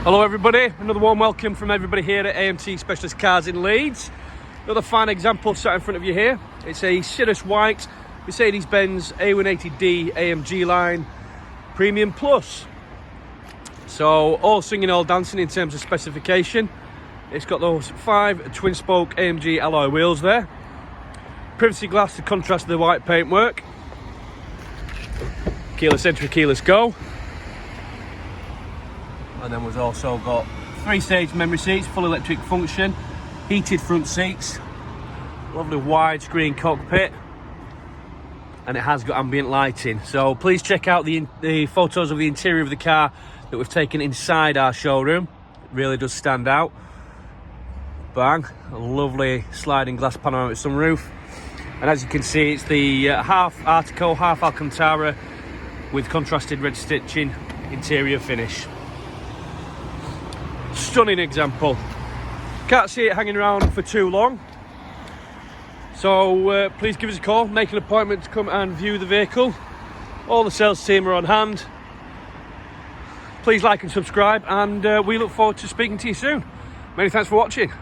Hello everybody, another warm welcome from everybody here at AMT Specialist Cars in Leeds. Another fine example sat in front of you here. It's a Cirrus white Mercedes-Benz A180d AMG Line Premium Plus. So all singing, all dancing in terms of specification. It's got those 5 twin spoke AMG alloy wheels there. Privacy glass to contrast the white paintwork. Keyless entry, keyless go. And then we've also got 3-stage memory seats, full electric function, heated front seats, lovely widescreen cockpit, and it has got ambient lighting. So please check out the photos of the interior of the car that we've taken inside our showroom. It really does stand out. Bang, a lovely sliding glass panoramic sunroof. And as you can see, it's the half Artico, half Alcantara with contrasted red stitching interior finish. Stunning example. Can't see it hanging around for too long, so please give us a call, make an appointment to come and view the vehicle. All the sales team are on hand. Please like and subscribe, and we look forward to speaking to you soon. Many thanks for watching.